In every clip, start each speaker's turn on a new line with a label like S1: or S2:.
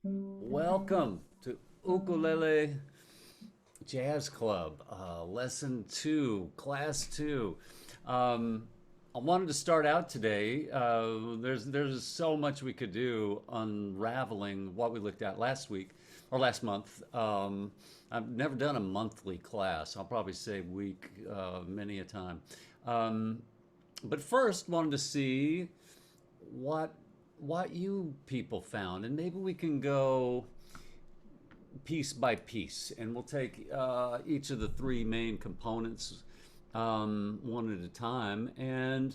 S1: Welcome to Ukulele Jazz Club, lesson two, class two. Um, I wanted to start out today. There's so much we could do unraveling what we looked at last week or last month. I've never done a monthly class. I'll probably say week many a time. Um, but first, wanted to see what what you people found, and maybe we can go piece by piece, and we'll take each of the three main components one at a time. And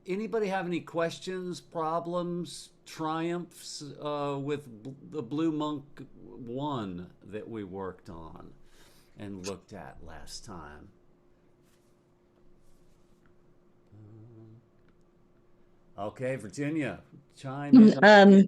S1: anybody have any questions, problems, triumphs with the Blue Monk one that we worked on and looked at last time? Okay, Virginia, chime in.
S2: Um,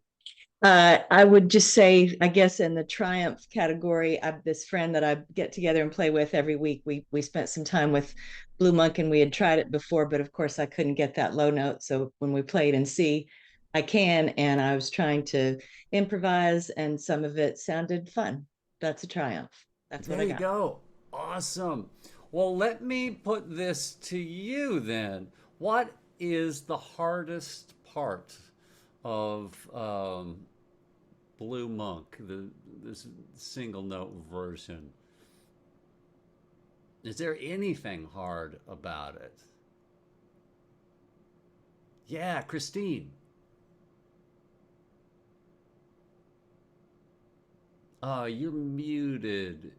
S2: I would just say, I guess, in the triumph category, I have this friend that I get together and play with every week. We spent some time with Blue Monk, and we had tried it before, but of course I couldn't get that low note. So when we played in C, I can, and I was trying to improvise, and some of it sounded fun. That's a triumph. That's what
S1: There
S2: I
S1: you
S2: got.
S1: go. Awesome. Well, let me put this to you then. What is the hardest part of Blue Monk, this single note version? Is there anything hard about it? Yeah, Christine. You're muted.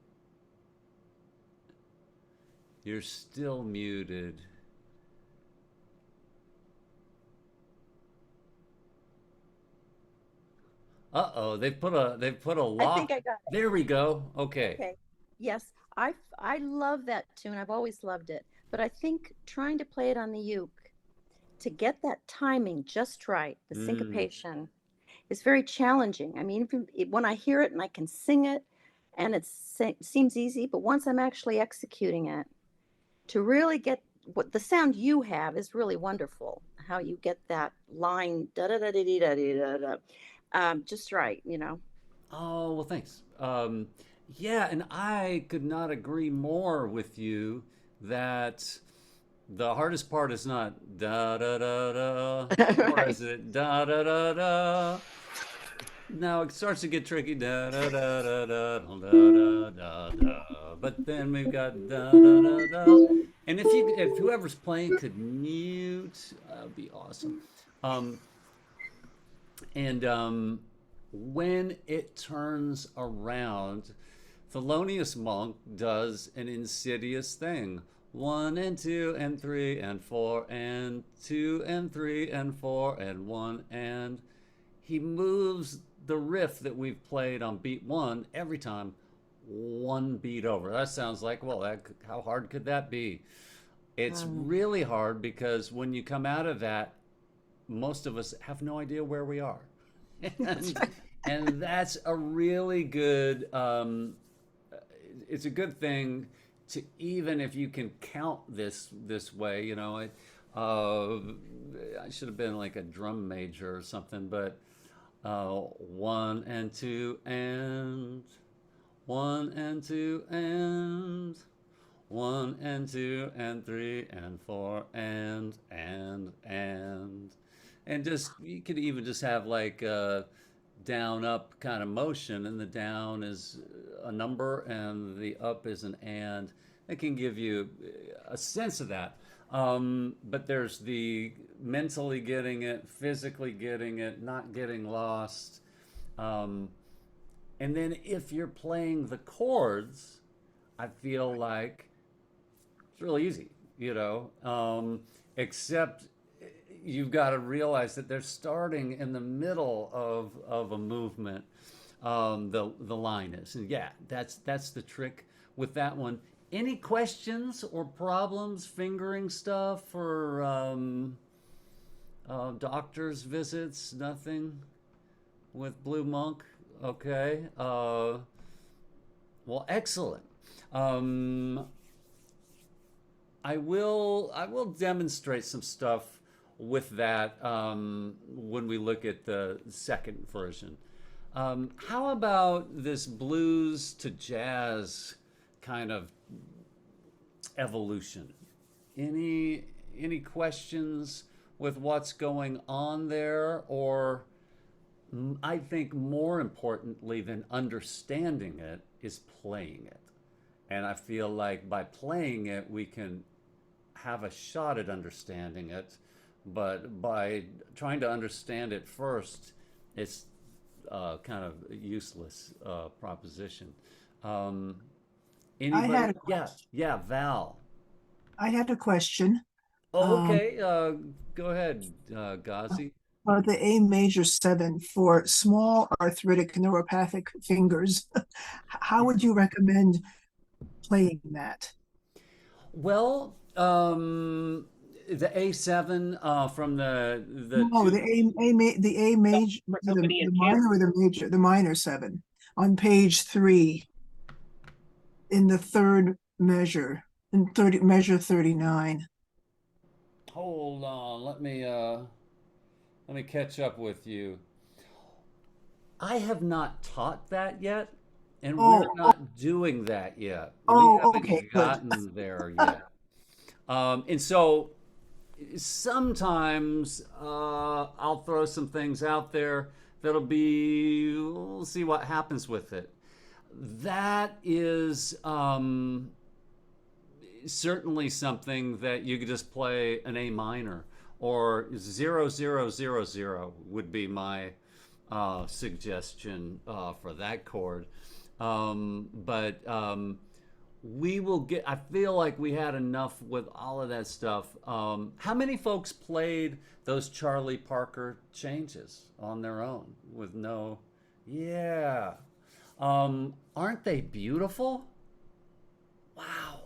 S1: You're still muted. Uh-oh, they put a
S3: I think
S1: lock.
S3: I got
S1: There we go.
S3: it.
S1: Okay.
S3: Okay. Yes, I love that tune. I've always loved it. But I think trying to play it on the uke to get that timing just right, the
S1: Mm.
S3: syncopation, is very challenging. I mean, when I hear it and I can sing it, and seems easy, but once I'm actually executing it, to really get what the sound you have is really wonderful. How you get that line da da da da da da da, just right, you know.
S1: Oh, well, thanks. Yeah, and I could not agree more with you that the hardest part is not da da da da, or
S3: Right.
S1: is it da da da da? No, it starts to get tricky. Da da da da da da da da da. But then we've got da da da da. And if whoever's playing could mute, that'd be awesome. Um, and when it turns around, Thelonious Monk does an insidious thing. One and two and three and four and two and three and four and one, and he moves the riff that we've played on beat one every time one beat over. That sounds like, well, how hard could that be? It's
S3: Um,
S1: really hard because when you come out of that, most of us have no idea where we are.
S3: that's
S1: and
S3: right.
S1: and that's a really good it's a good thing to, even if you can count this way, uh, I should have been like a drum major or something, but one and two and one and two and one and two and three and four and just, you could even just have like a down up kind of motion, and the down is a number and the up is an and. It can give you a sense of that. But there's the mentally getting it, physically getting it, not getting lost. Um, and then if you're playing the chords, I feel like it's really easy, except you've got to realize that they're starting in the middle of a movement. The line is, and yeah, that's the trick with that one. Any questions or problems fingering stuff, or doctor's visits? Nothing with Blue Monk. Okay. Well, excellent. Um, I will demonstrate some stuff with that when we look at the second version. How about this blues to jazz kind of evolution? Any questions with what's going on there, or I think more importantly than understanding it is playing it. And I feel like by playing it, we can have a shot at understanding it. But by trying to understand it first, it's kind of a useless proposition. Um,
S4: I had
S1: Anybody?
S4: a
S1: Yeah,
S4: question.
S1: yeah, Val.
S4: I had a question
S1: Oh,
S4: um,
S1: okay. Go ahead, Ghazi.
S4: about the A major seven for small arthritic neuropathic fingers. How would you recommend playing that?
S1: Well, the A7 from the
S4: No,
S1: two.
S4: the A major,
S5: Nobody
S4: the
S5: in here.
S4: minor or the major, the minor seven on page 3 in the third measure, in 30 measure 39.
S1: Hold on, let me catch up with you. I have not taught that yet, and we're
S4: Oh,
S1: not doing that yet. We
S4: okay,
S1: haven't
S4: good.
S1: gotten there yet. And so sometimes I'll throw some things out there that'll be, we'll see what happens with it. That is certainly something that you could just play an A minor, or 0000 would be my suggestion for that chord. But we will get, I feel like we had enough with all of that stuff. How many folks played those Charlie Parker changes on their own with no, yeah. Aren't they beautiful? Wow.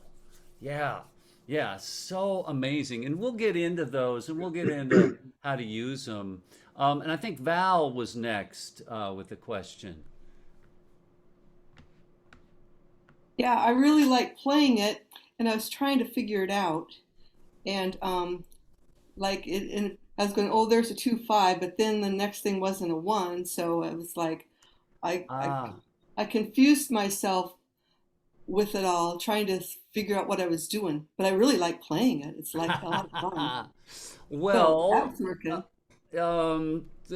S1: Yeah. Yeah. So amazing. And we'll get into those and we'll get into how to use them. And I think Val was next with the question.
S6: Yeah, I really like playing it, and I was trying to figure it out. And like it, and I was going, oh, there's a 2-5, but then the next thing wasn't a one, so it was like I I
S1: Ah.
S6: I confused myself with it all, trying to figure out what I was doing. But I really like playing it. It's like a lot of fun. So
S1: Well,
S6: that's working.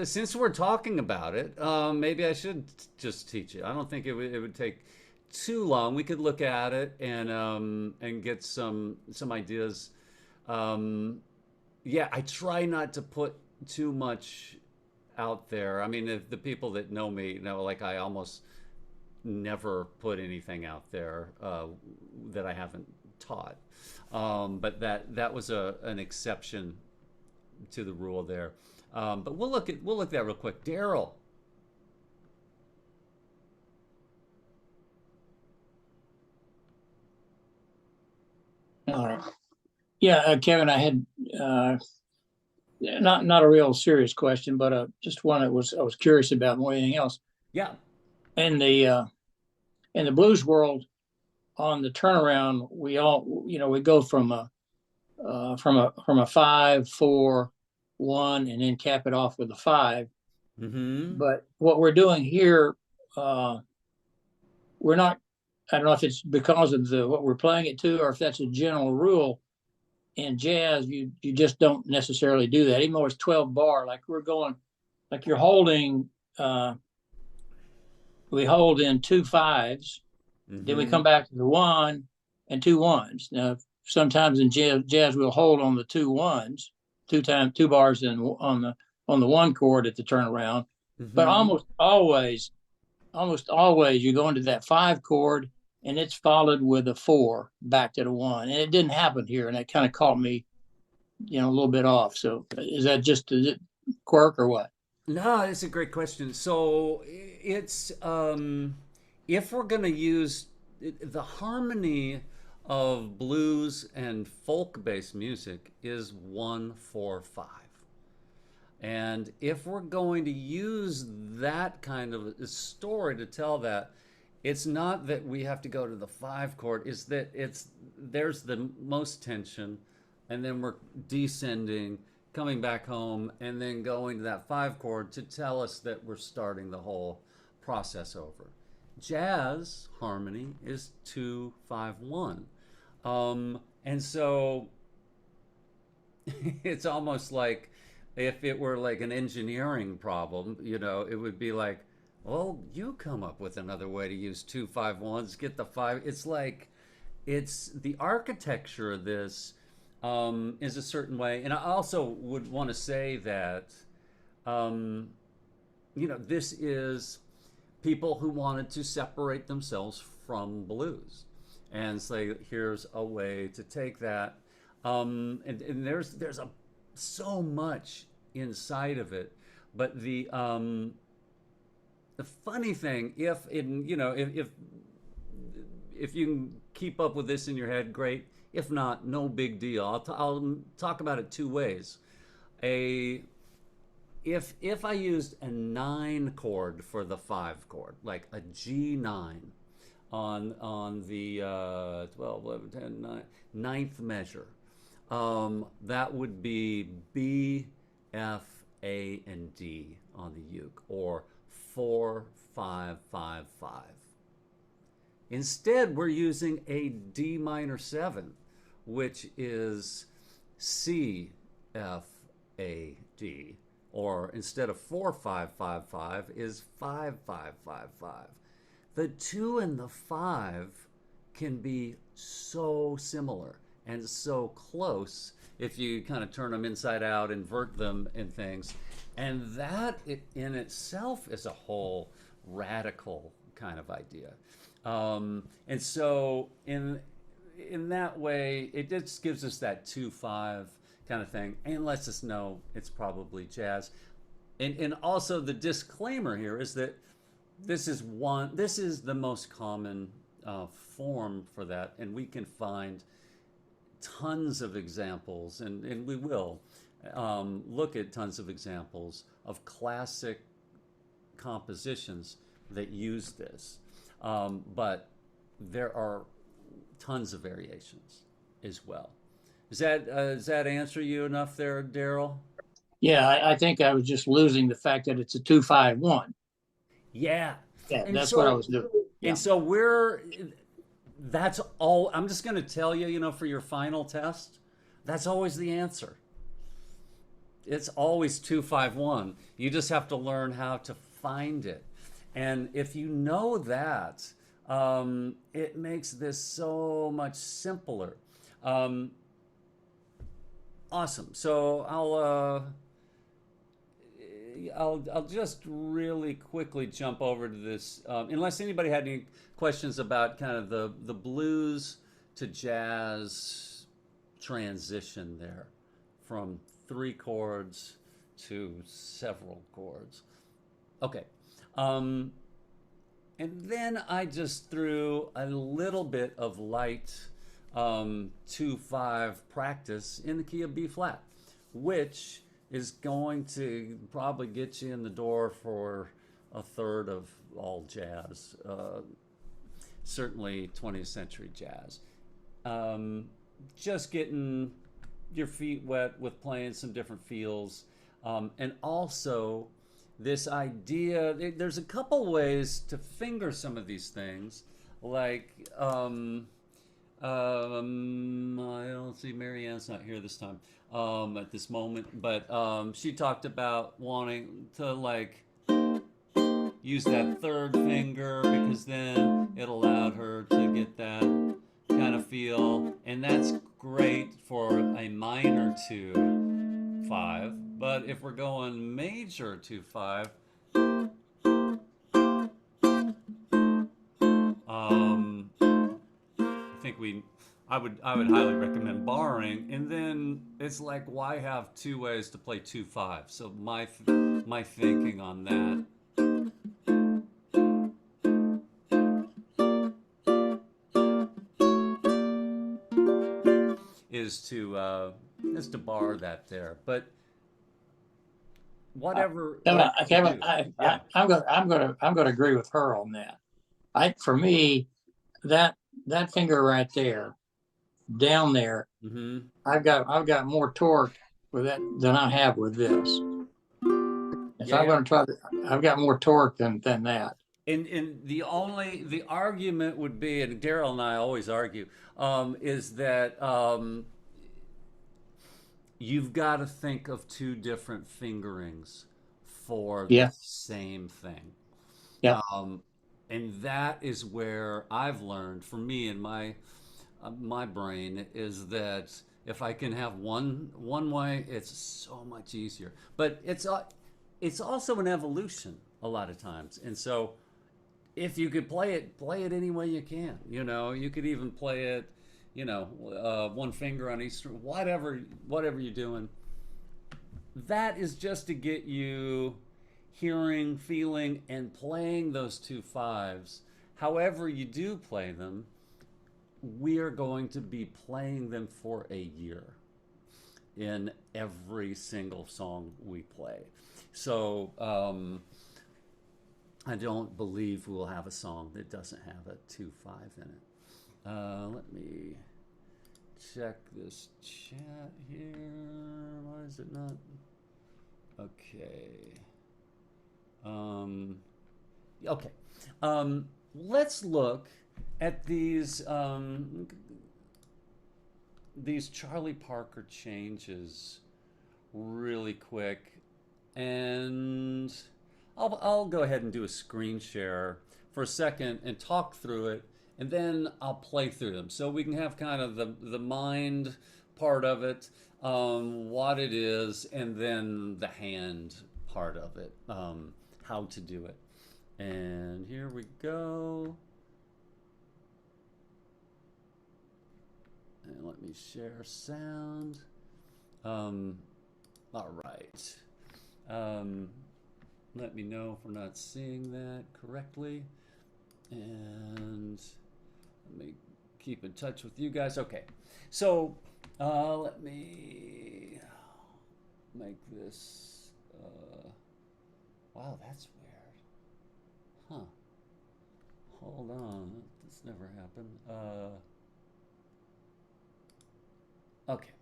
S1: since we're talking about it, maybe I should just teach it. I don't think it would take too long. We could look at it and get some ideas. Um, yeah, I try not to put too much out there. I mean, if the people that know me know, like I almost never put anything out there that I haven't taught. But that was an exception to the rule there. But we'll look at that real quick. Daryl.
S5: All right. Yeah, Kevin, I had not a real serious question, but just one that I was curious about more than anything else.
S1: Yeah.
S5: In the blues world, on the turnaround, we go from a 5-4-1 and then cap it off with a 5.
S1: Mm-hmm.
S5: But what we're doing here, uh, we're not. I don't know if it's because of what we're playing it to, or if that's a general rule. In jazz, you just don't necessarily do that. Even though it's 12 bar, like we're going, like you're holding. We hold in 2 5s, then we
S1: Mm-hmm.
S5: come back to the 1 and 2 1s. Now, sometimes in jazz we'll hold on the 2 1s, 2 bars in on the 1 chord at the turnaround. But
S1: Mm-hmm.
S5: almost always you go into that 5 chord and it's followed with a 4 back to the 1. And it didn't happen here, and that kind of caught me, a little bit off. So is that just a quirk or what?
S1: No, it's a great question. So it's if we're going to use the harmony of blues and folk-based music is 1-4-5. And if we're going to use that kind of a story to tell that, it's not that we have to go to the 5 chord, it's that there's the most tension, and then we're descending coming back home, and then going to that 5 chord to tell us that we're starting the whole process over. Jazz harmony is 2-5-1. And so it's almost like if it were like an engineering problem, you know, it would be like, well, you come up with another way to use 2-5-1s, get the 5. It's like, it's the architecture of this is a certain way. And I also would want to say that, you know, this is people who wanted to separate themselves from blues and say, here's a way to take that. And there's so much inside of it, but the funny thing, if in you know if you can keep up with this in your head, great. If not, no big deal. I'll talk about it 2 ways. If I used a 9 chord for the 5 chord, like a G9 on the 12, 11, 10, 9, ninth measure, that would be B, F, A, and D on the uke, or 4, 5, 5, 5. Instead, we're using a D minor 7, which is C, F, A, D, or instead of 4, 5, 5, 5 is 5, 5, 5, 5. The 2 and the 5 can be so similar and so close if you kind of turn them inside out, invert them and things. And that in itself is a whole radical kind of idea. And so in that way, it just gives us that 2-5 kind of thing and lets us know it's probably jazz. And also the disclaimer here is that this is the most common form for that, and we can find tons of examples, and we will look at tons of examples of classic compositions that use this. But there are tons of variations as well. Does that answer you enough there, Daryl?
S5: Yeah, I think I was just losing the fact that it's a 2-5-1.
S1: Yeah.
S5: Yeah,
S1: And
S5: that's
S1: so,
S5: what I was doing. Yeah.
S1: And so that's all, I'm just going to tell you, you know, for your final test, that's always the answer. It's always 2-5-1. You just have to learn how to find it. And if you know that, it makes this so much simpler. Awesome. So I'll just really quickly jump over to this, unless anybody had any questions about kind of the blues to jazz transition there from 3 chords to several chords. Okay. And then I just threw a little bit of light 2-5 practice in the key of B flat, which is going to probably get you in the door for a third of all jazz, certainly 20th century jazz. Just getting your feet wet with playing some different feels, and also this idea, there's a couple ways to finger some of these things, like let's see, Marianne's not here this time at this moment, but she talked about wanting to like use that 3rd finger because then it allowed her to get that kind of feel, and that's great for a minor 2-5. But if we're going major 2-5, I would highly recommend borrowing. And then it's like, why have 2 ways to play 2-5? So my thinking on that is to bar that there. But whatever.
S5: Kevin, I'm gonna agree with her on that. For me, that finger right there, down there,
S1: Mm-hmm.
S5: I've got more torque with that than I have with this. If
S1: Yeah,
S5: I'm going to try to, I've got more torque than that.
S1: and the argument would be, and Daryl and I always argue, is that you've got to think of two different fingerings for the
S5: Yeah,
S1: same thing.
S5: yeah,
S1: Um, and that is where I've learned, for me in my brain, is that if I can have one way, it's so much easier. But it's also an evolution a lot of times. And so if you could play it any way you can. You know, you could even play it, one finger on each, whatever you're doing. That is just to get you hearing, feeling, and playing those two fives. However you do play them, we are going to be playing them for a year in every single song we play. So I don't believe we'll have a song that doesn't have a 2-5 in it. Let me check this chat here. Why is it not? Okay. Okay. Let's look at these Charlie Parker changes really quick, and I'll go ahead and do a screen share for a second and talk through it, and then I'll play through them so we can have kind of the mind part of it, what it is, and then the hand part of it, how to do it. And here we go. And let me share sound. All right. Let me know if we're not seeing that correctly. And let me keep in touch with you guys. Okay. So let me make this. Wow, that's weird. Huh. Hold on. This never happened. Okay.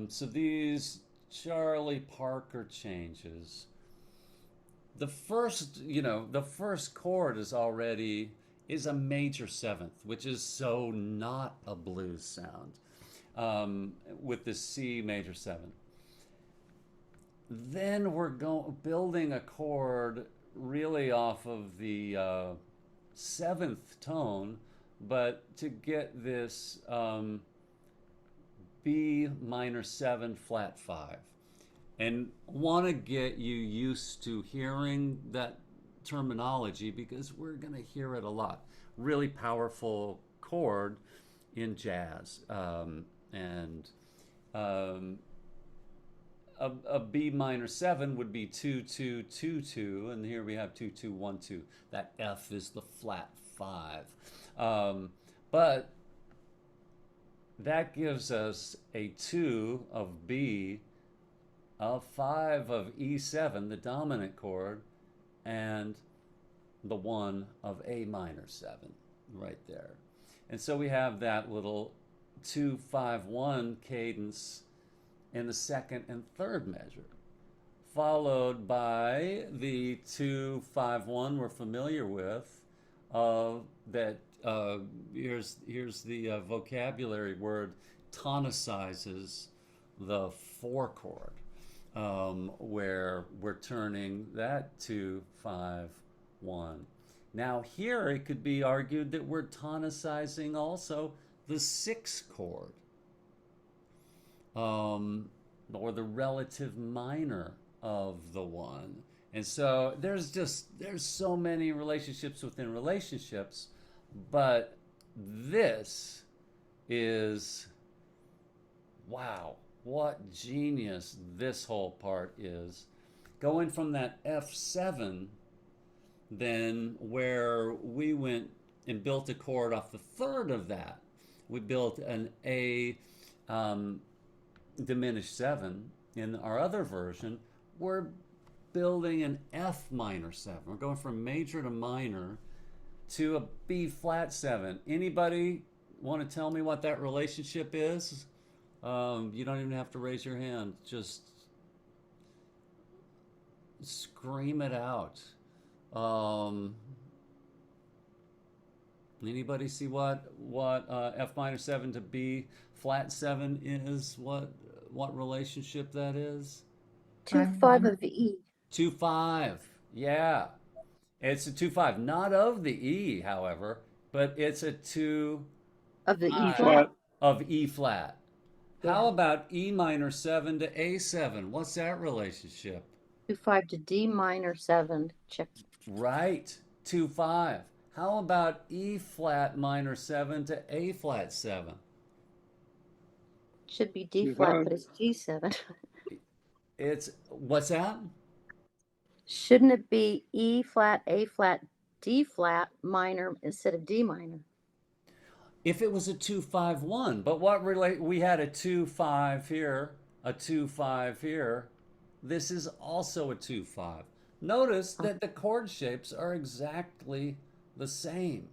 S1: So these Charlie Parker changes. The first chord is a major seventh, which is so not a blues sound, with the C major seven. Then we're building a chord really off of the seventh tone, but to get this B minor 7 flat 5, and want to get you used to hearing that terminology because we're going to hear it a lot. Really powerful chord in jazz, and a B minor 7 would be 2 2 2 2, and here we have 2 2 1 2. That F is the flat 5, but that gives us a 2 of B, a 5 of E7, the dominant chord, and the 1 of A minor 7 right there. And so we have that little 2-5-1 cadence in the second and third measure, followed by the 2-5-1 we're familiar with, that here's the vocabulary word, tonicizes the 4 chord, where we're turning that 2-5-1. Now here it could be argued that we're tonicizing also the 6 chord, or the relative minor of the 1. And so there's so many relationships within relationships, but this is, wow, what genius this whole part is. Going from that F7, then where we went and built a chord off the third of that, we built an A diminished 7. In our other version, we're building an F minor 7. We're going from major to minor to a B flat 7. Anybody want to tell me what that relationship is? You don't even have to raise your hand. Just scream it out. Um, Anybody see what F minor 7 to B flat 7 is? What relationship that is?
S3: 2/5 of the E
S1: 2/5. Yeah. It's a 2/5, not of the E, however, but it's a 2
S3: of the E
S1: 5
S3: flat.
S1: of E flat. How
S3: Yeah.
S1: about E minor 7 to A7? What's that relationship?
S3: 2/5 to D minor 7. Check.
S1: Right, 2/5. How about E flat minor 7 to A flat 7?
S3: Should be D
S7: 2
S3: flat,
S7: 5.
S3: but it's G7.
S1: It's what's that?
S3: Shouldn't it be E flat, A flat, D flat minor instead of D minor?
S1: If it was a 2/5/1, but what relate we had a 2/5 here, a 2/5 here. This is also a 2/5. Notice that the chord shapes are exactly the same.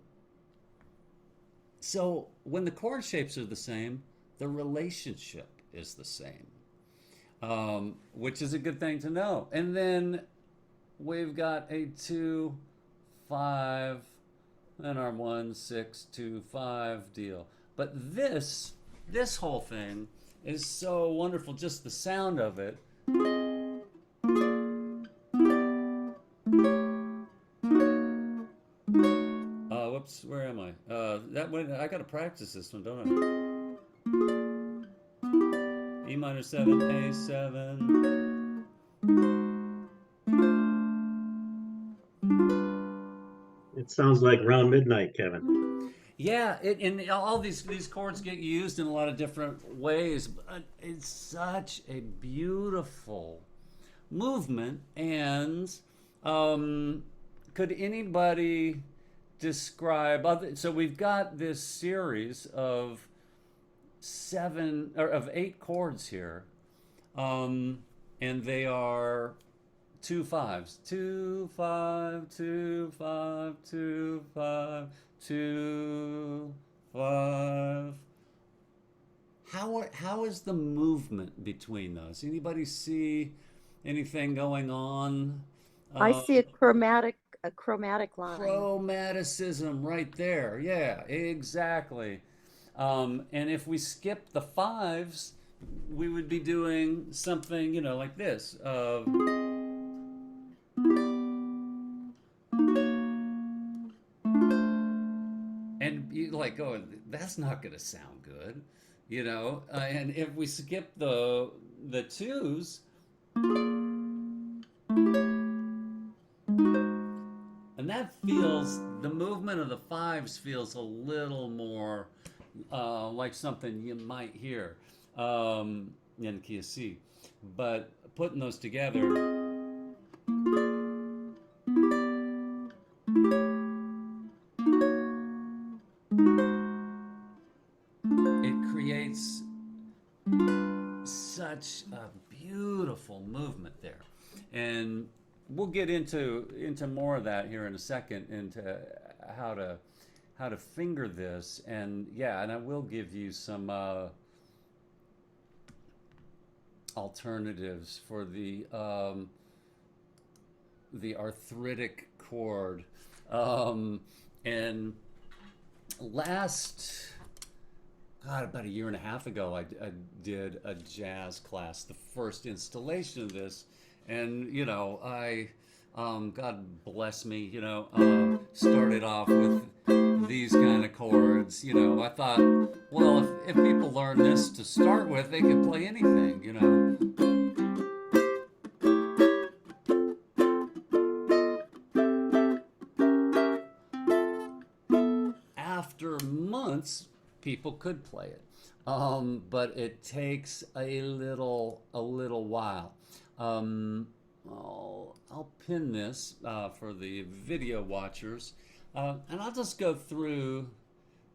S1: So when the chord shapes are the same, the relationship is the same, which is a good thing to know. And then we've got a 2/5 and our 1/6/2/5 deal. But this whole thing is so wonderful. Just the sound of it. Whoops, where am I? That one I gotta practice this one, don't I? E minor 7, A7.
S8: It sounds like round midnight, Kevin.
S1: Yeah, and all these chords get used in a lot of different ways, but it's such a beautiful movement. And could anybody describe other? So we've got this series of 8 chords here, and they are 2/5s, 2/5, 2/5, 2/5, 2/5. How is the movement between those? Anybody see anything going on?
S3: I see a chromatic line.
S1: Chromaticism right there. Yeah, exactly. And if we skip the 5s, we would be doing something, like this. And you like going, that's not going to sound good, and if we skip the 2s, and the movement of the 5s feels a little more like something you might hear in key of C. But putting those together, it creates such a beautiful movement there. And we'll get into more of that here in a second, into how to finger this. And yeah, and I will give you some alternatives for the arthritic chord. And about a year and a half ago, I did a jazz class, the first installation of this, and I, God bless me, started off with these kind of chords. I thought, well, if people learn this to start with, they could play anything. After months, people could play it, but it takes a little while. I'll pin this for the video watchers, and I'll just go through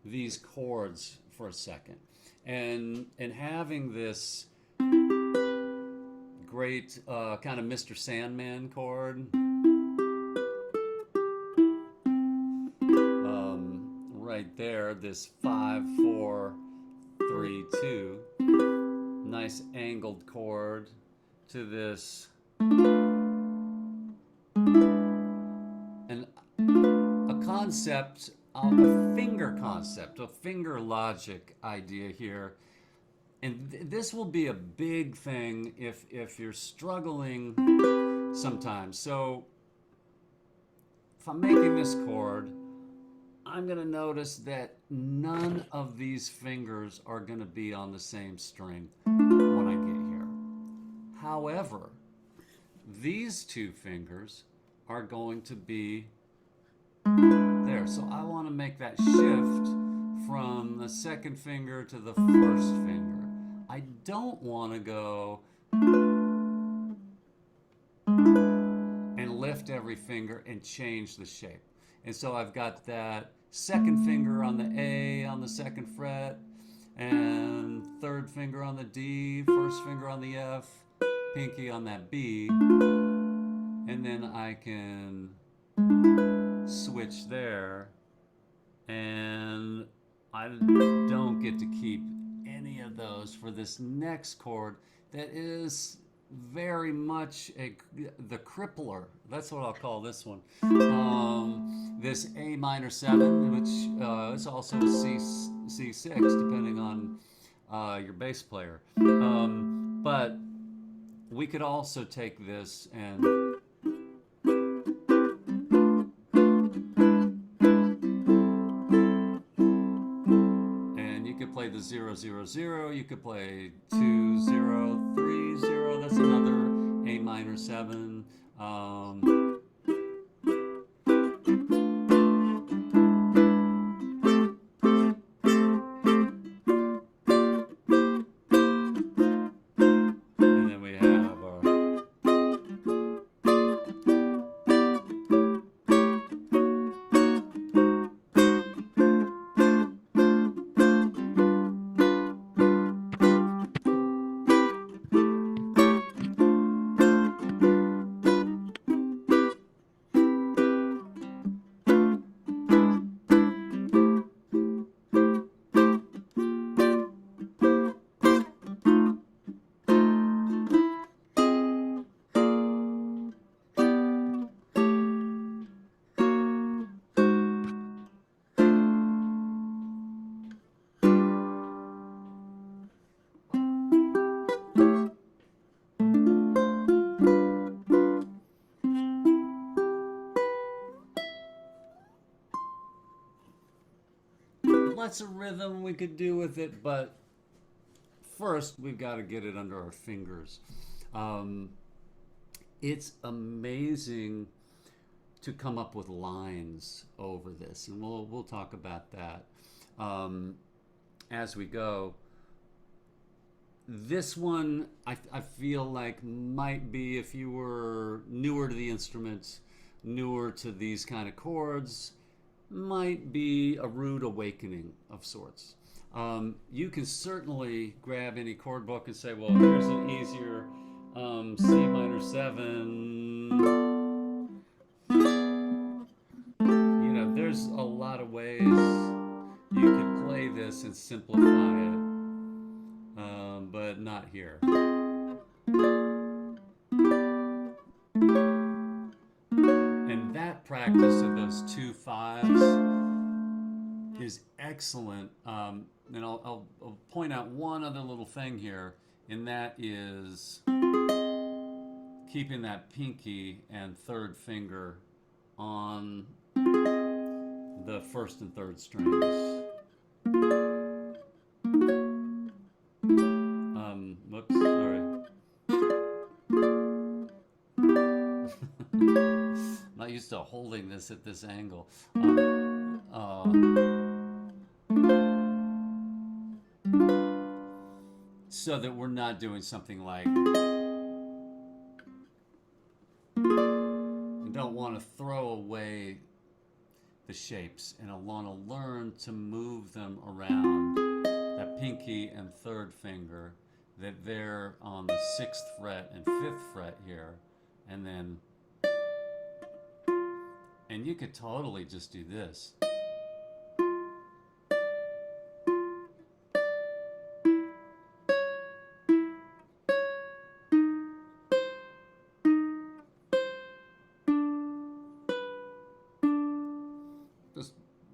S1: these chords for a second, and having this great kind of Mr. Sandman chord. Right there, this 5/4/3/2, nice angled chord to this, and a concept, a finger concept, a finger logic idea here. And this will be a big thing if you're struggling sometimes. So if I'm making this chord, I'm going to notice that none of these fingers are going to be on the same string when I get here. However, these two fingers are going to be there. So I want to make that shift from the second finger to the first finger. I don't want to go and lift every finger and change the shape. And so I've got that second finger on the A on the second fret, and third finger on the D, first finger on the F, pinky on that B, and then I can switch there, and I don't get to keep any of those for this next chord that is very much the crippler. That's what I'll call this one. This A minor 7, which is also a C6, depending on your bass player. But we could also take this and you could play the 0 0 0. You could play 2 0 3 0. That's another A minor 7. And then we have our lots of rhythm we could do with it, but first we've got to get it under our fingers. It's amazing to come up with lines over this, and we'll talk about that as we go. This one I feel like might be, if you were newer to the instrument, newer to these kind of chords, might be a rude awakening of sorts. You can certainly grab any chord book and say, well, here's an easier C minor 7. You know, there's a lot of ways you could play this and simplify it, but not here. And that practice of those 2 5s is excellent. And I'll point out one other little thing here, and that is keeping that pinky and third finger on the first and third strings. Whoops, sorry. Not used to holding this at this angle. So that we're not doing something like, you don't want to throw away the shapes, and I want to learn to move them around that pinky and third finger, that they're on the 6th fret and 5th fret here, and then, and you could totally just do this.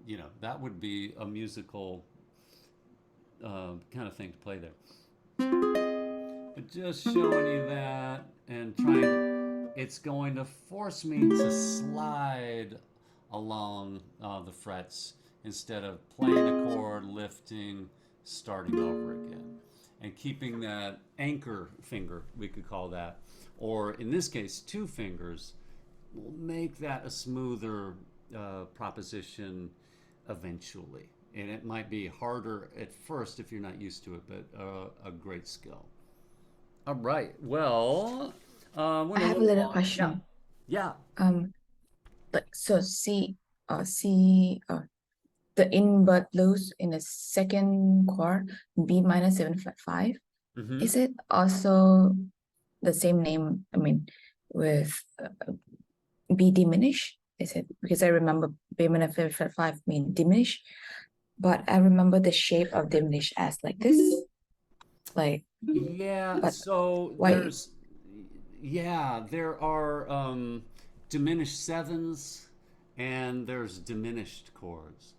S1: you know, that would be a musical kind of thing to play there. But just showing you that and trying, it's going to force me to slide along the frets instead of playing a chord, lifting, starting over again, and keeping that anchor finger, we could call that, or in this case, two fingers, will make that a smoother proposition eventually. And it might be harder at first if you're not used to it, but a great skill. All right. Well,
S7: I have a little question.
S1: Yeah.
S7: So the invert blues in the second chord, B minor 7 flat 5.
S1: Mm-hmm.
S7: Is it also the same name? I mean, with B diminished? Is it because I remember B minor 7 flat 5 mean diminish, but I remember the shape of diminish as like this, like.
S1: Yeah.
S7: But
S1: so
S7: why?
S1: there are diminished sevens and there's diminished chords.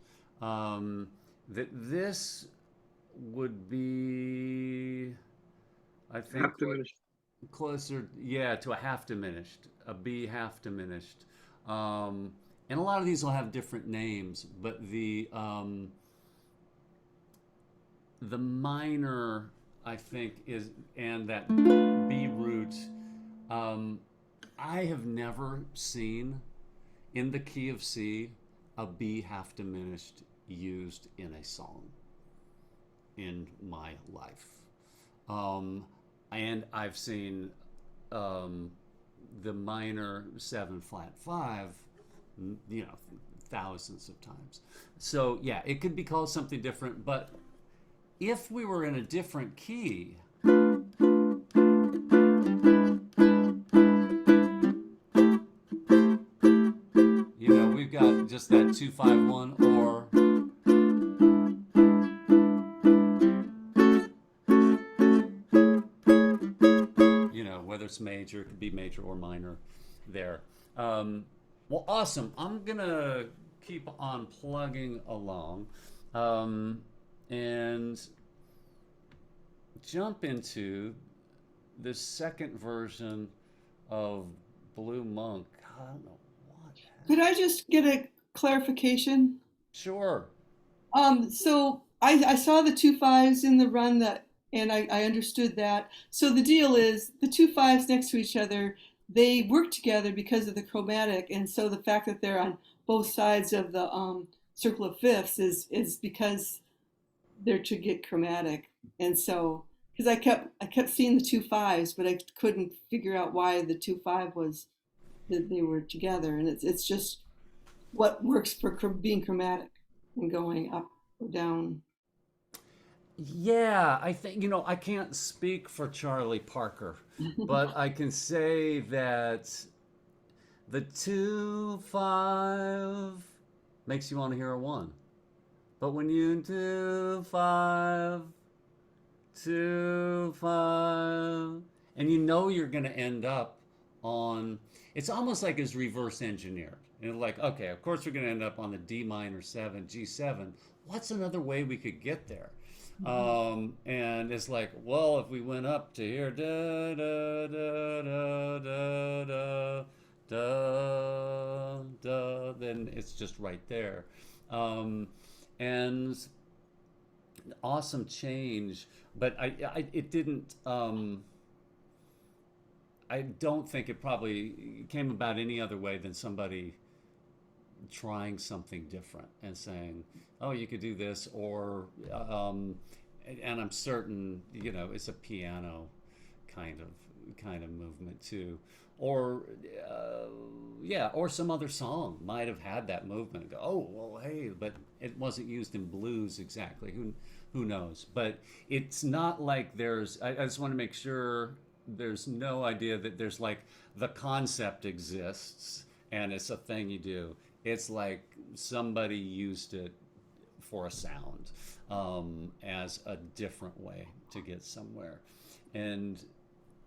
S1: This would be, I think,
S9: Half diminished.
S1: closer, to a half diminished, a B half diminished. And a lot of these will have different names, but the minor, I think, is, and that B root, I have never seen in the key of C a B half diminished used in a song in my life. And I've seen the minor 7 flat 5, you know, thousands of times. So yeah, it could be called something different, but if we were in a different key, you know, we've got just that 2-5-1, or you know, whether it's major, it could be major or minor there. Well, awesome. I'm gonna keep on plugging along and jump into the second version of Blue Monk. I don't know what.
S6: Could I just get a clarification?
S1: Sure.
S6: So I saw the 2 5s in the run and I understood that. So the deal is the 2 5s next to each other, they work together because of the chromatic, and so the fact that they're on both sides of the circle of fifths is because they're to get chromatic. And so because I kept seeing the 2 5s, but I couldn't figure out why the 2 5 was that they were together, and it's just what works for being chromatic and going up or down.
S1: Yeah, I think, you know, I can't speak for Charlie Parker, but I can say that the 2-5 makes you want to hear a 1. But when you 2-5, 2-5, and you know you're going to end up on, it's almost like it's reverse engineered. And like, okay, of course we're going to end up on the D minor 7, G7. What's another way we could get there? And it's like, well, if we went up to here, da da da da da da da da, then it's just right there. And awesome change, but it didn't. I don't think it probably came about any other way than somebody trying something different and saying, oh, you could do this, or and I'm certain, you know, it's a piano kind of movement too, or or some other song might have had that movement. Go, oh, well, hey, but it wasn't used in blues exactly. Who knows? But it's not like there's. I just want to make sure there's no idea that there's like the concept exists and it's a thing you do. It's like somebody used it for a sound as a different way to get somewhere. And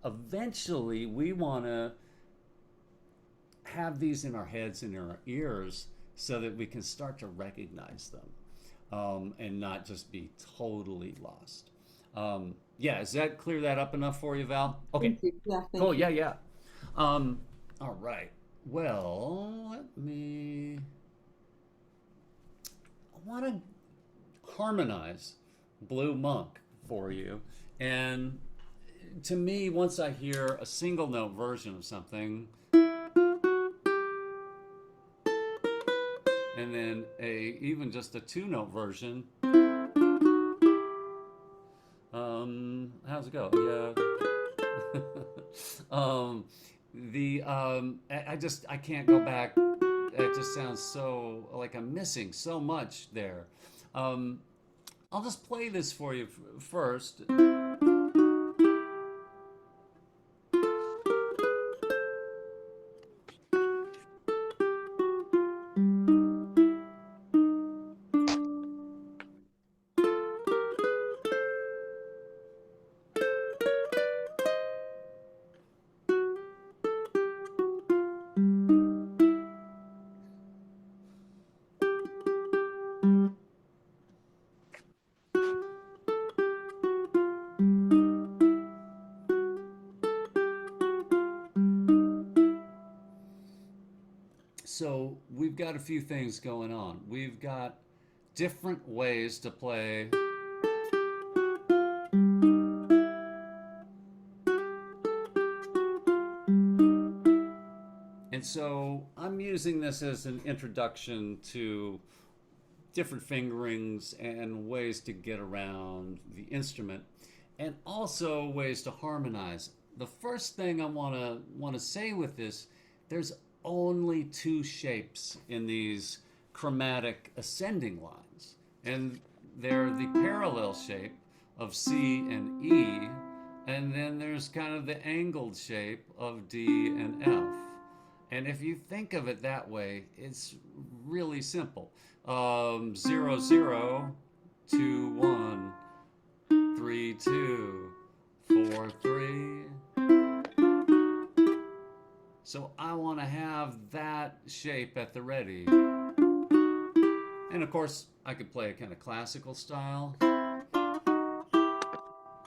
S1: eventually we want to have these in our heads and in our ears so that we can start to recognize them, and not just be totally lost. Yeah, does that clear that up enough for you, Val? Okay,
S6: Thank you. Yeah, thank
S1: cool.
S6: you.
S1: Yeah, yeah. All right. Well, I want to harmonize Blue Monk for you. And to me, once I hear a single note version of something, and then even just a two note version, how's it go? Yeah. I can't go back. It just sounds so like I'm missing so much there. I'll just play this for you first. So we've got a few things going on. We've got different ways to play and so I'm using this as an introduction to different fingerings and ways to get around the instrument, and also ways to harmonize. The first thing I want to say with this, there's only two shapes in these chromatic ascending lines, and they're the parallel shape of C and E, and then there's kind of the angled shape of D and F. And if you think of it that way, it's really simple. 0, 0, 2, 1, 3, 2, 4, 3. So I want to have that shape at the ready. And of course, I could play a kind of classical style.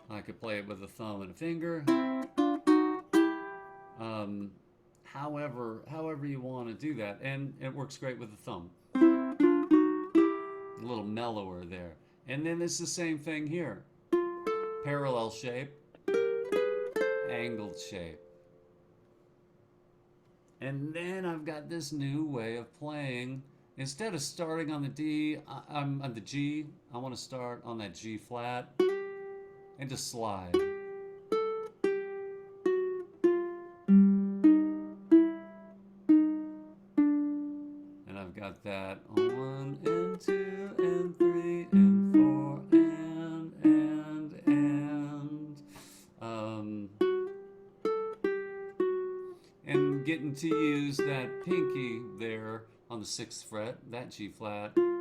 S1: I could play it with a thumb and a finger. However you want to do that, and it works great with the thumb. A little mellower there. And then it's the same thing here. Parallel shape, angled shape. And then I've got this new way of playing. Instead of starting on the D, I'm on the G, I want to start on that G flat and just slide. And I've got that 1 and 2 and 3 and 4 and getting to use that pinky there on the 6th fret, that G flat. And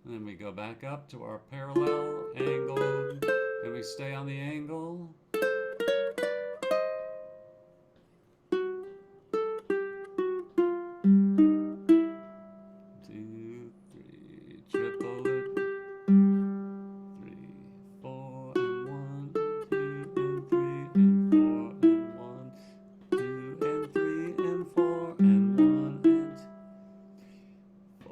S1: then we go back up to our parallel angle, and we stay on the angle. 2, 3, triple it. 3, 4 and 1, 2 and 3 and 4 and 1, 2 and 3 and 4 and 1 and 4.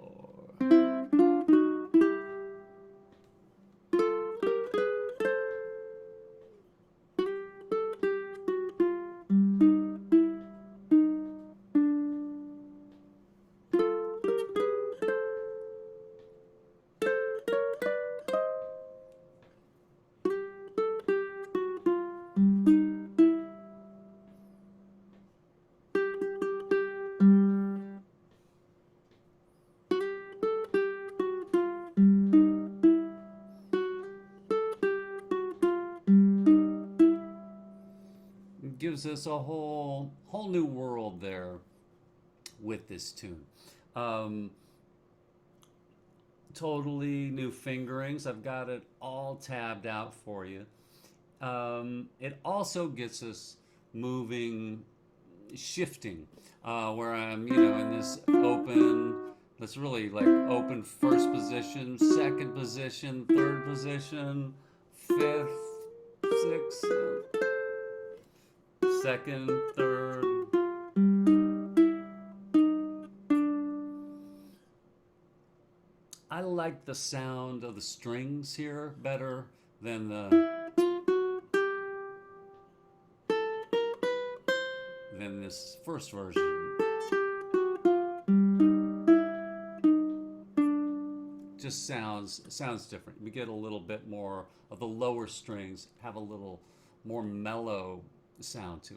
S1: It gives us a whole new world there with this tune. Totally new fingerings. I've got it all tabbed out for you. it also gets us moving, shifting, where I'm, in this open, let's really like open first position, second position, third position, fifth, sixth, second, third. I like the sound of the strings here better than this first version. Just sounds different. We get a little bit more of the lower strings have a little more mellow sound to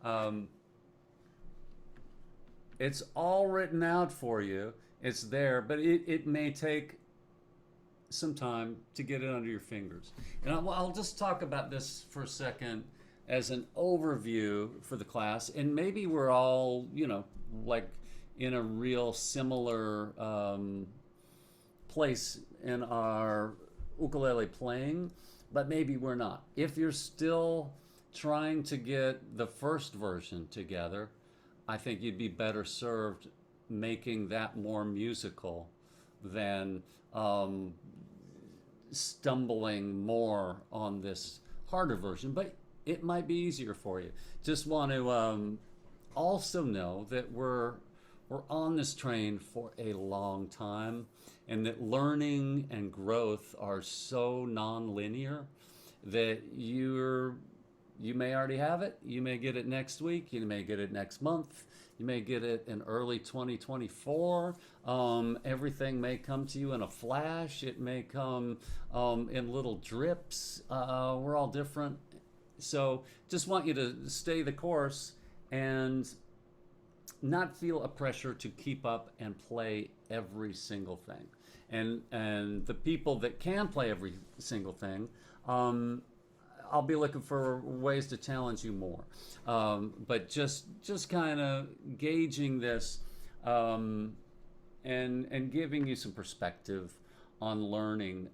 S1: them. It's all written out for you. It's there, but it may take some time to get it under your fingers. And I'll just talk about this for a second as an overview for the class. And maybe we're all, like in a real similar place in our ukulele playing, but maybe we're not. If you're still trying to get the first version together, I think you'd be better served making that more musical than stumbling more on this harder version. But it might be easier for you. Just want to also know that we're on this train for a long time, and that learning and growth are so non-linear that you may already have it. You may get it next week. You may get it next month. You may get it in early 2024. Everything may come to you in a flash. It may come in little drips. We're all different. So just want you to stay the course and not feel a pressure to keep up and play every single thing. And the people that can play every single thing, I'll be looking for ways to challenge you more. But just kind of gauging this and giving you some perspective on learning.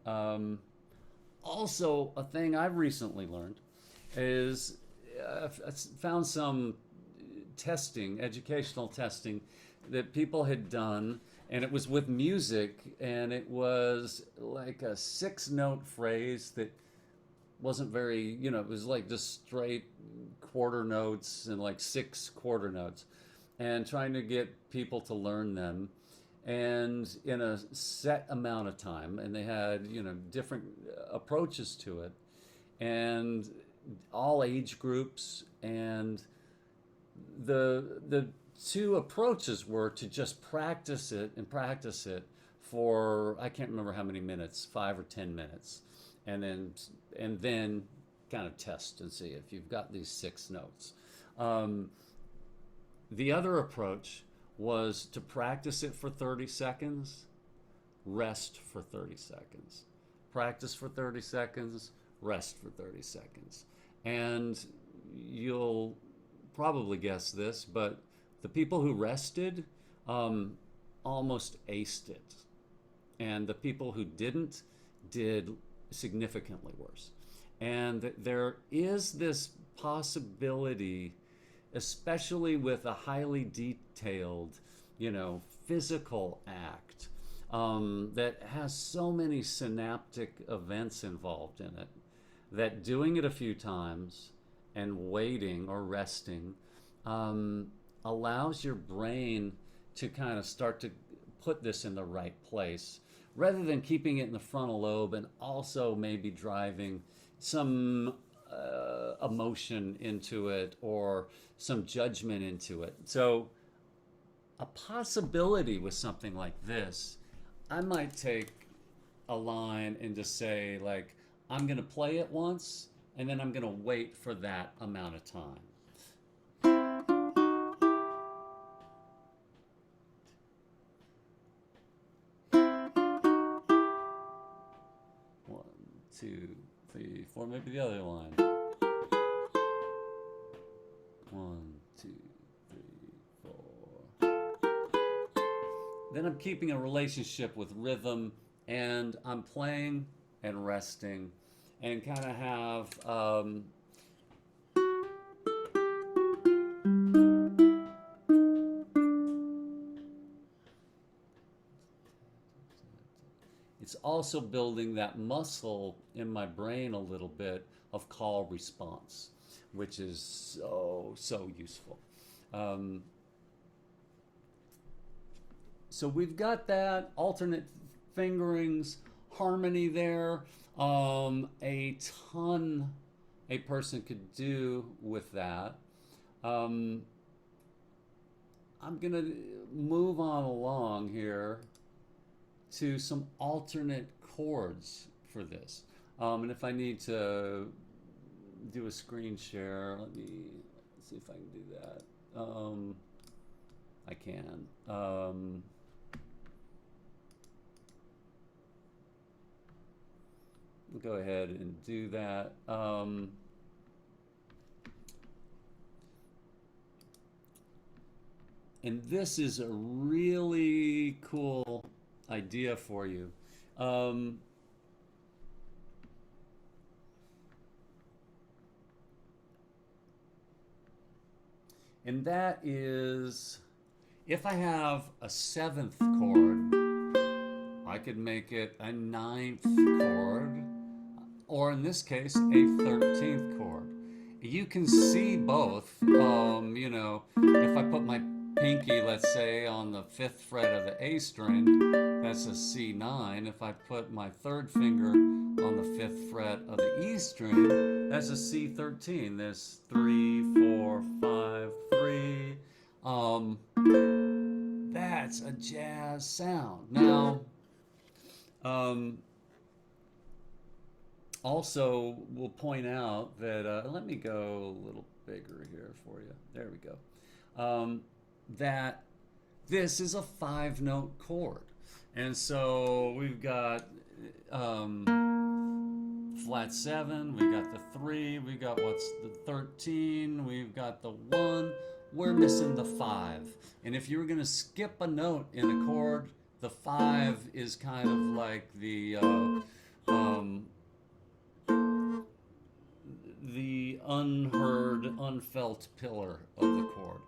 S1: Also, a thing I've recently learned is I found some testing, educational testing that people had done, and it was with music, and it was like a 6-note phrase that wasn't very, it was like just straight quarter notes and like 6 quarter notes, and trying to get people to learn them, and in a set amount of time. And they had, different approaches to it, and all age groups. And the 2 approaches were to just practice it for, I can't remember how many minutes, 5 or 10 minutes, and then kind of test and see if you've got these 6 notes. The other approach was to practice it for 30 seconds, rest for 30 seconds, practice for 30 seconds, rest for 30 seconds. And you'll probably guess this, but the people who rested almost aced it. And the people who didn't did significantly worse. And there is this possibility, especially with a highly detailed, physical act that has so many synaptic events involved in it, that doing it a few times and waiting or resting allows your brain to kind of start to put this in the right place, rather than keeping it in the frontal lobe and also maybe driving some emotion into it or some judgment into it. So a possibility with something like this, I might take a line and just say, like, I'm going to play it once, and then I'm going to wait for that amount of time. 1, 2, 3, 4, maybe the other line. 1, 2, 3, 4. Then I'm keeping a relationship with rhythm, and I'm playing and resting and kind of have it's also building that muscle in my brain a little bit of call response, which is so useful. So we've got that alternate fingerings, harmony there, a ton a person could do with that. I'm gonna move on along here to some alternate chords for this. And if I need to do a screen share, let me see if I can do that. I can. We'll go ahead and do that. And this is a really cool idea for you. And that is, if I have a 7th chord, I could make it a 9th chord, or in this case, a 13th chord. You can see both. You know, if I put my pinky, let's say, on the 5th fret of the A string, that's a C9. If I put my 3rd finger on the 5th fret of the E string, that's a C13. There's 3, 4, 5, 3. That's a jazz sound. Now, also, we'll point out that, let me go a little bigger here for you. There we go. That this is a 5-note chord. And so we've got flat 7, we got the 3, we got what's the 13, we've got the 1, we're missing the 5. And if you were going to skip a note in a chord, the 5 is kind of like the unheard, unfelt pillar of the chord.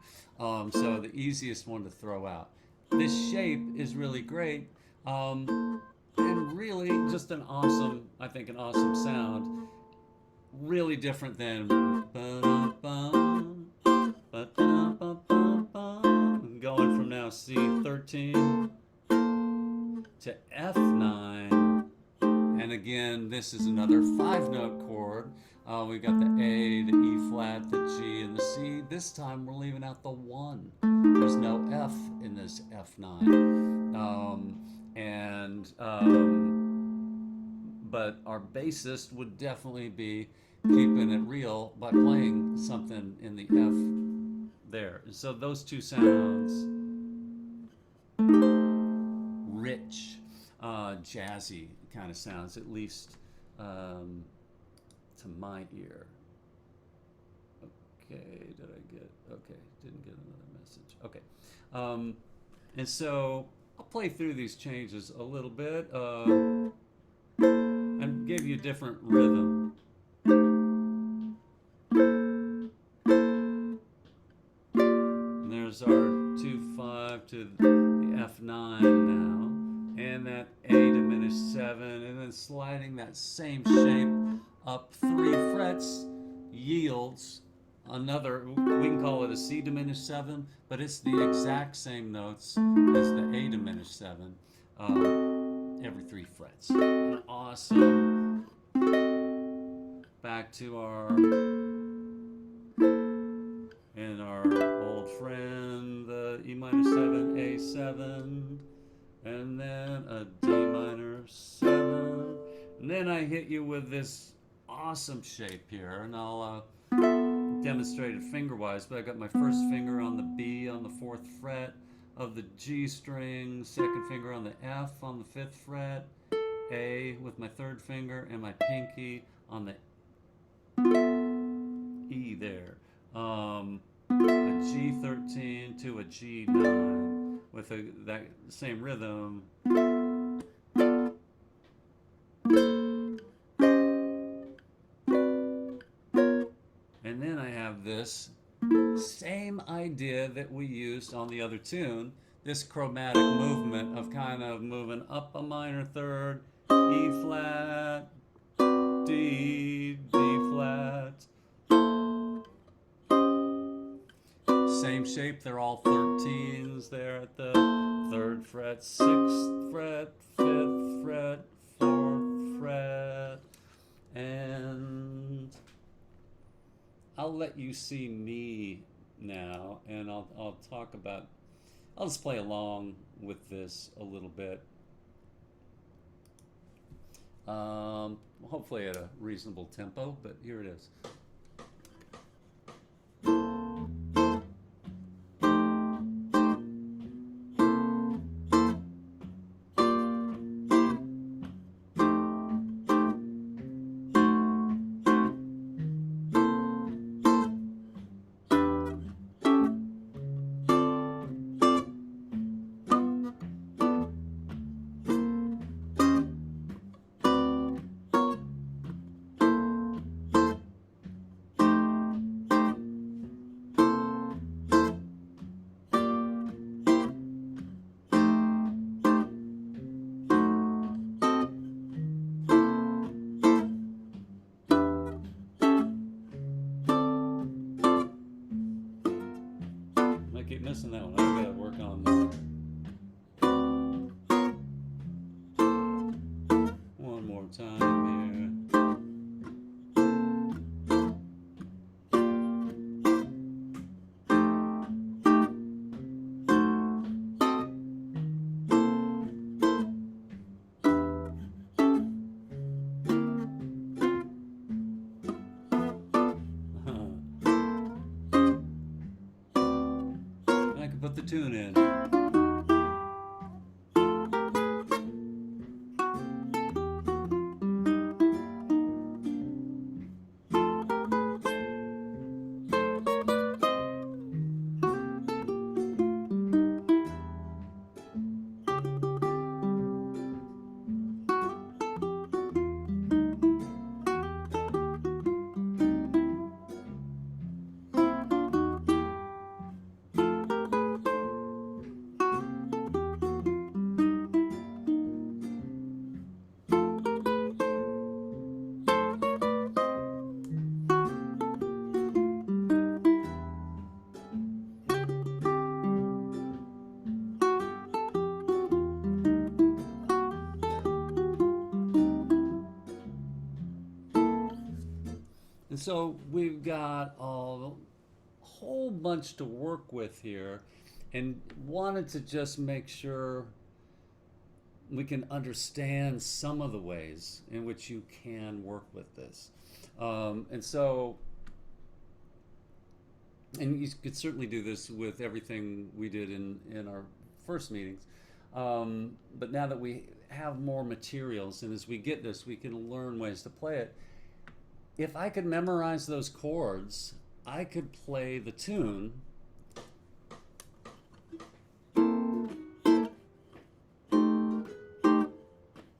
S1: So the easiest one to throw out. This shape is really great, and really just an awesome, I think, an awesome sound. Really different than going from now C13 to F9. And again, this is another 5-note chord. We've got the A, the E flat, the G, and the C. This time we're leaving out the 1. There's no F in this F9. But our bassist would definitely be keeping it real by playing something in the F there. So those two sounds, rich, jazzy kind of sounds, at least to my ear. Okay, didn't get another message. Okay, and so I'll play through these changes a little bit and give you a different rhythm. And there's our 2-5 to the F9 now, and that A diminished 7, and then sliding that same shape up 3 frets yields another, we can call it a C diminished 7, but it's the exact same notes as the A diminished 7, every 3 frets. An awesome, back to our, and our old friend, the E minor 7, A7, and then a D minor 7, and then I hit you with this awesome shape here, and I'll demonstrate it finger-wise, but I got my first finger on the B on the 4th fret of the G string, 2nd finger on the F on the 5th fret, A with my 3rd finger, and my pinky on the E there. A G13 to a G9 with that same rhythm. this same idea that we used on the other tune, this chromatic movement of kind of moving up a minor third, E flat, D, D flat. Same shape, they're all 13s there at the 3rd fret, 6th fret, 5th fret, 4th fret, and I'll let you see me now, and I'll talk about, I'll just play along with this a little bit. Hopefully at a reasonable tempo, but here it is. I keep missing that one. I gotta work on one more time here. I can put the tune in. And so we've got a whole bunch to work with here, and wanted to just make sure we can understand some of the ways in which you can work with this. And you could certainly do this with everything we did in our first meetings. But now that we have more materials, and as we get this, we can learn ways to play it. If I could memorize those chords, I could play the tune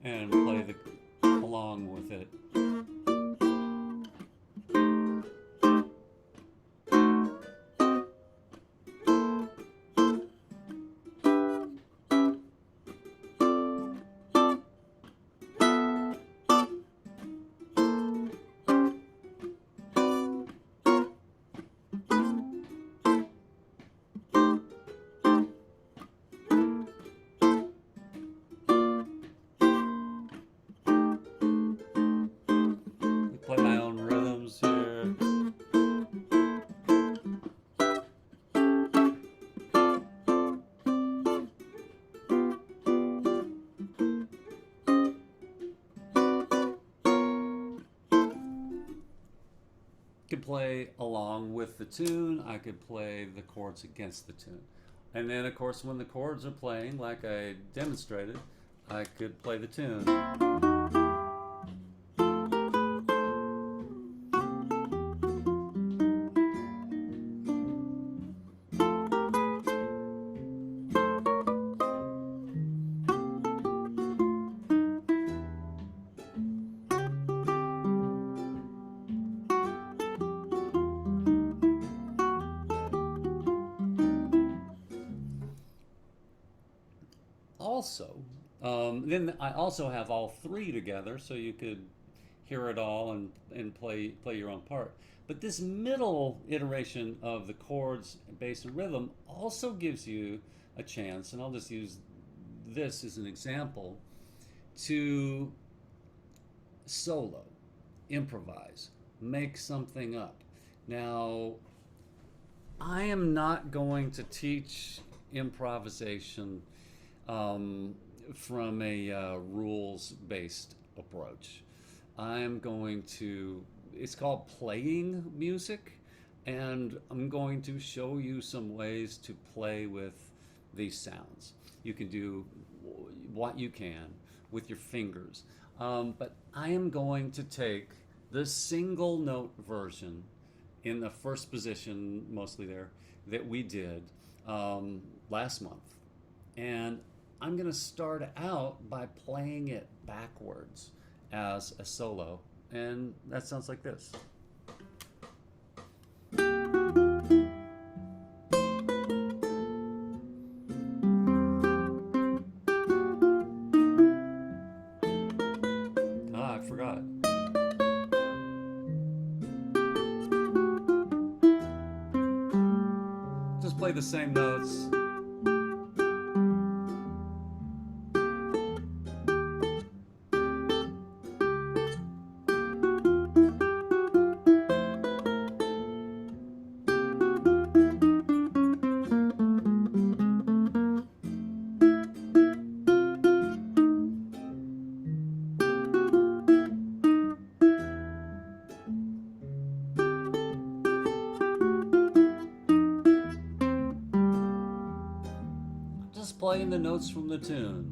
S1: and play along with it. Play my own rhythms here. Could play along with the tune. I could play the chords against the tune. And then, of course, when the chords are playing, like I demonstrated, I could play the tune. also, then I also have all three together, so you could hear it all and play your own part. But this middle iteration of the chords, bass, and rhythm also gives you a chance, and I'll just use this as an example, to solo, improvise, make something up. Now, I am not going to teach improvisation from a rules-based approach. I'm going to, it's called playing music, and I'm going to show you some ways to play with these sounds. You can do what you can with your fingers, but I am going to take the single note version in the first position, mostly there, that we did last month. And I'm going to start out by playing it backwards as a solo. And that sounds like this. Ah, I forgot. Just play the same notes. Just playing the notes from the tune.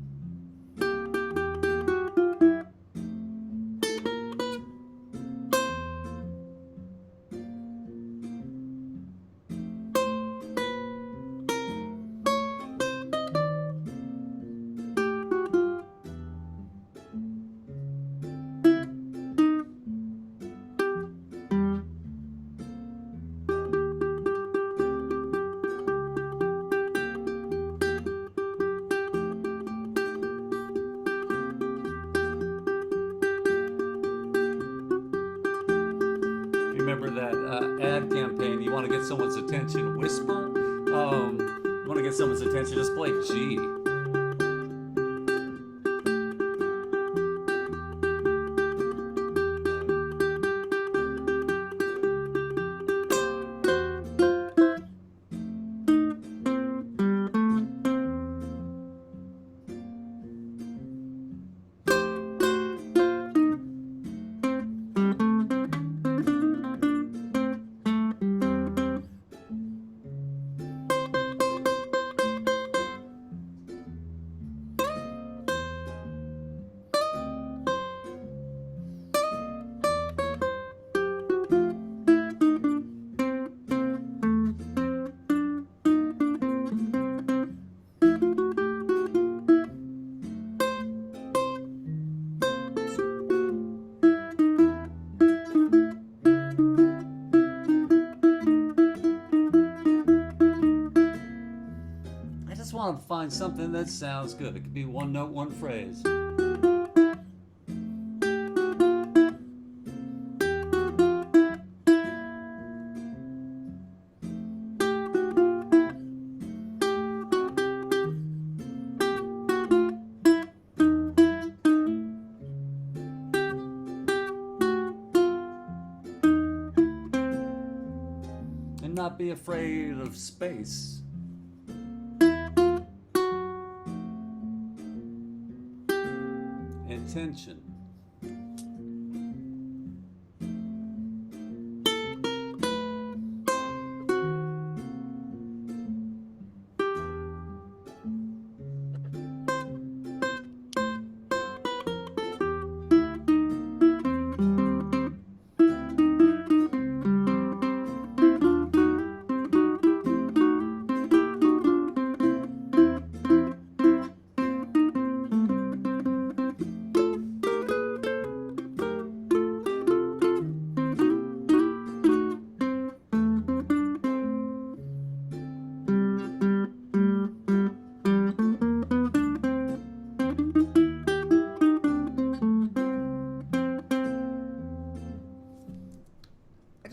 S1: Remember that ad campaign, you want to get someone's attention, whisper. You want to get someone's attention, just play G. I just want to find something that sounds good. It could be one note, one phrase. And not be afraid of space. And tension.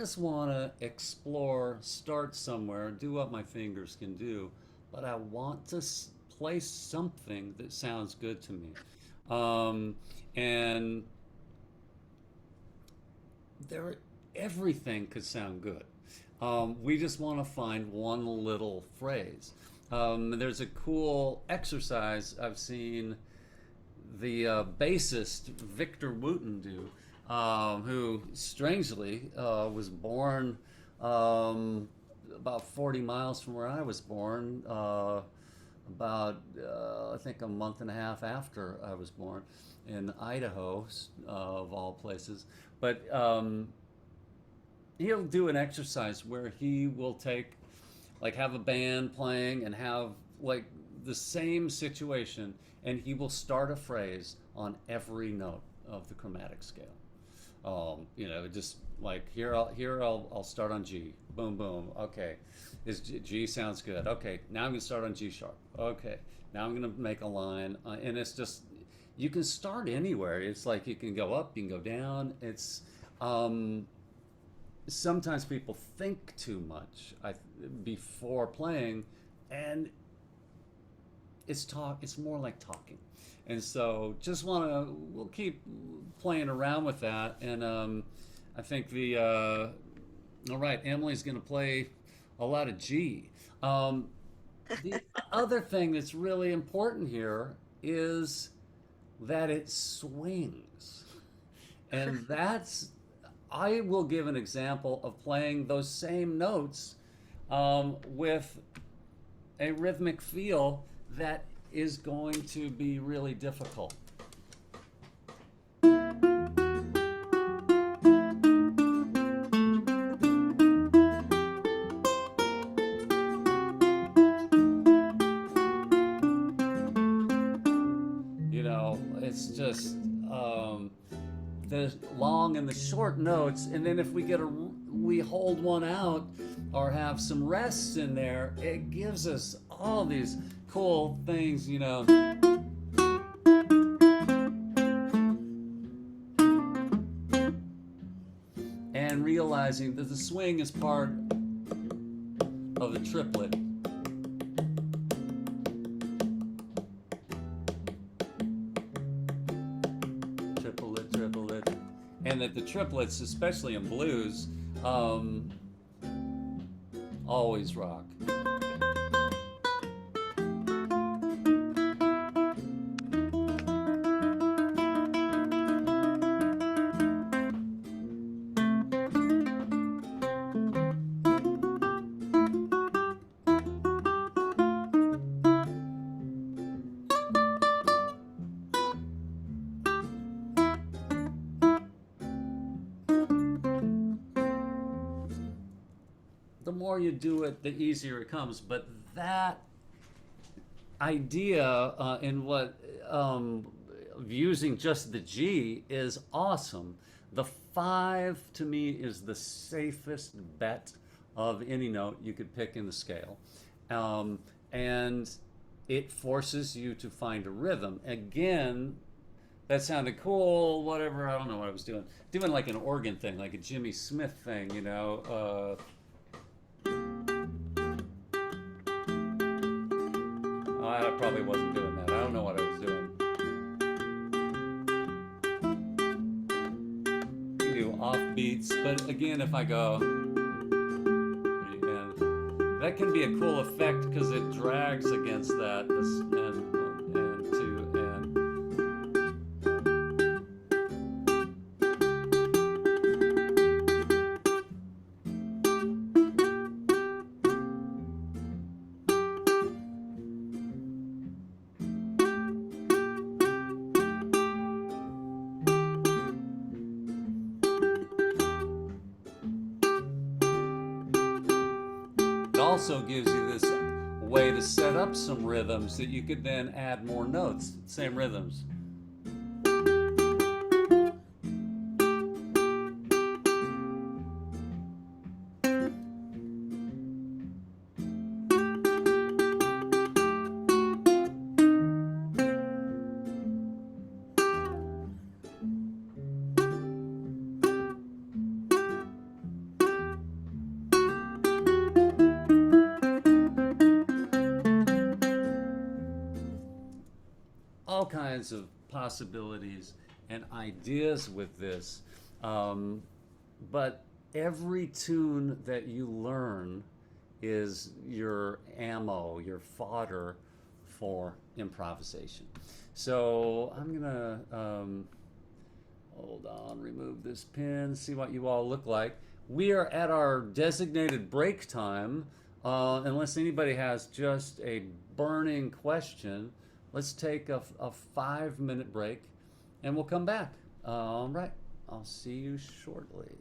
S1: just want to explore, start somewhere, do what my fingers can do, but I want to play something that sounds good to me. And there, everything could sound good. We just want to find one little phrase. There's a cool exercise I've seen the bassist Victor Wooten do, who strangely was born about 40 miles from where I was born, about I think a month and a half after I was born in Idaho, of all places. But he'll do an exercise where he will take, like, have a band playing and have like the same situation, and he will start a phrase on every note of the chromatic scale. Just like I'll start on G. Boom, boom. Okay, G sounds good. Okay, now I'm gonna start on G sharp. Okay, now I'm gonna make a line, and it's just, you can start anywhere. It's like you can go up, you can go down. It's sometimes people think too much before playing, and it's more like talking. And so just we'll keep playing around with that. And I think all right, Emily's going to play a lot of G. The other thing that's really important here is that it swings. And I will give an example of playing those same notes with a rhythmic feel that is going to be really difficult. It's just the long and the short notes, and then if we hold one out or have some rests in there, it gives us all these cool things, and realizing that the swing is part of the triplet. Triplet, and that the triplets, especially in blues, always rock. The more you do it, the easier it comes. But that idea in what of using just the G is awesome. The 5 to me is the safest bet of any note you could pick in the scale, and it forces you to find a rhythm. Again, that sounded cool. Whatever, I don't know what I was doing. Doing like an organ thing, like a Jimmy Smith thing, I probably wasn't doing that. I don't know what I was doing. You can do off beats, but again, if I go, and that can be a cool effect because it drags against that, and two, and also gives you this way to set up some rhythms that you could then add more notes, same rhythms. kinds of possibilities and ideas with this. But every tune that you learn is your ammo, your fodder for improvisation. So I'm gonna hold on, remove this pin, see what you all look like. We are at our designated break time. Unless anybody has just a burning question, let's take a 5-minute break and we'll come back. All right, I'll see you shortly.